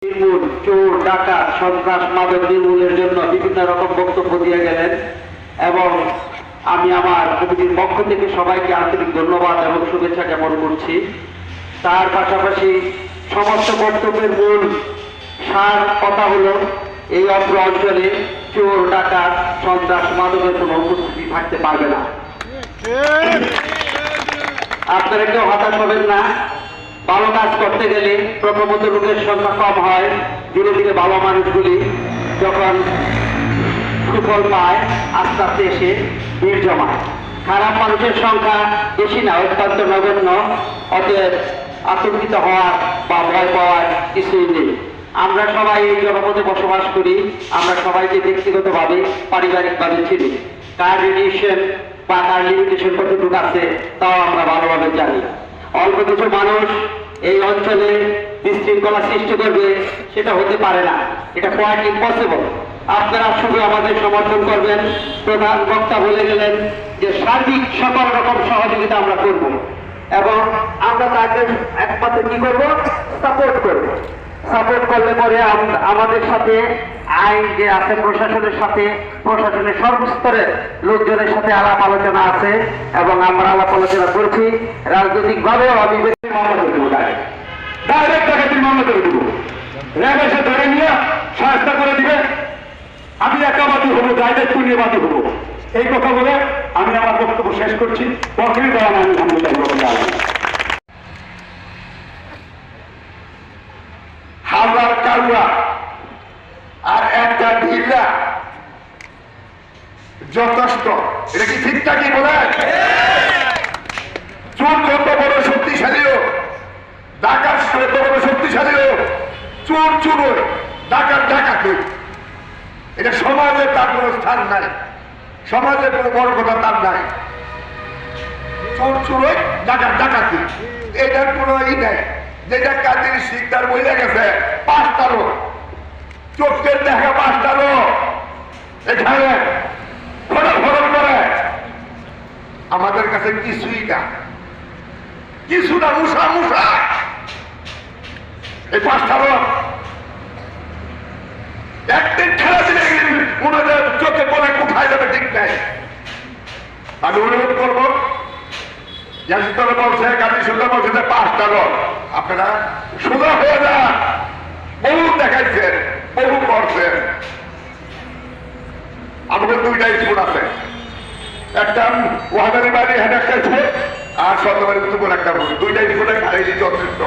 নির্মূল, চোর ডাকাত সন্ত্রাস মাদক নির্মূলের জন্য বিভিন্ন রকম বক্তব্য দিয়ে গেলেন এবং আমি আমার কমিটির পক্ষ থেকে সবাইকে আন্তরিক ধন্যবাদ এবং শুভেচ্ছা জ্ঞাপন করছি। তার পাশাপাশি সমস্ত বক্তব্যের মূল সার কথা হলো এই অত্র অঞ্চলে চোর ডাকাত সন্ত্রাস মাদকের কোনো উপস্থিতি থাকতে পারবে না। আপনারা কেউ হতাশ হবেন না। ভালো কাজ করতে গেলে প্রথমত লোকের সংখ্যা কম হয়, ধীরে ধীরে ভালো মানুষগুলি যখন সুফল পায় আস্তে আস্তে এসে ভিড় জমায়। খারাপ মানুষের সংখ্যা বেশি না, অত্যন্ত নগণ্য। অতএব আতঙ্কিত হওয়ার বা ভয় পাওয়ার কিছুই নেই। আমরা সবাই এই জনপদে বসবাস করি, আমরা সবাইকে ব্যক্তিগতভাবে পারিবারিকভাবে চিনি। কার রেডিয়েশন বা কার লিমিটেশন কতটুকু আছে তাও আমরা ভালোভাবে জানি। অল্প কিছু মানুষ এই অঞ্চলে বিশৃঙ্খলা সৃষ্টি করবে সেটা হতে পারে না, এটা কোয়াইট ইম্পসিবল। আপনারা শুধু আমাদের সমর্থন করবেন। প্রধান বক্তা বলে গেলেন যে সার্বিক সকল রকম সহযোগিতা আমরা করব এবং আমরা তাকে একমাত্র কি করব, সাপোর্ট করব। সাপোর্ট করলে পরে আমাদের সাথে আইন যে আছে প্রশাসনের সাথে, প্রশাসনের সর্বস্তরের লোকজনের সাথে আলাপ আলোচনা আছে এবং আমরা আলাপ আলোচনা করছি। রাজনৈতিকভাবেও আমি মামলা করে দেবো, ডাইরেক্ট ডাকাতির মামলা করে দেবো। র্যাব এসে ধরে নিয়ে সাহায্য করে দিবে, আমি একাবাদী হবো, দায়িত্ব নিয়ে বাদী হবো। এই কথা বলে আমি আমার বক্তব্য শেষ করছি। বকরি দেওয়া আমি আলহামদুলিল্লাহ। হাজার কারুয়া আর একটা ঢিলা যথেষ্ট। এটা কি ঠিকঠাকই বলে? চোর যত বড় শক্তিশালী হোক, ডাকাত যত বড় শক্তিশালী হোক, চোর চোর ডাকাত ডাকাত হোক, এটা সমাজে তার কোনো স্থান নাই, সমাজে কোনো বড় কথা তার নাই। চোর চোর ডাকাত ডাকাত এটার কোনো ই নাই। যেটা কাজের শিকদার বইলে গেছে 5টা লোক, চোখের দেখা 5টা লোক এখানে ফটফট করে আমাদের কাছে কিছুই না, কিছু না, মুসা মুসা। এই 5টা লোক একদিন খেলা দিলে মনে হয় চোখে পড়ে কোথায় যাবে ঠিক নাই। আমি অনুরোধ করবো, জাসিদুল্লাহ বলছে, গান্ধী সুন্দর বলছে যে 5টা লোক, আপনারা সোজা হয়ে যান। বহু দেখাইছেন, বহু করছেন। আমাদের 2টা স্কুল আছে, একটা ওয়াহাদারি বাড়ি হেঁটে খেয়েছে আর শতবাড়ি একটা 2টা স্কুলে খাইছি যথেষ্ট।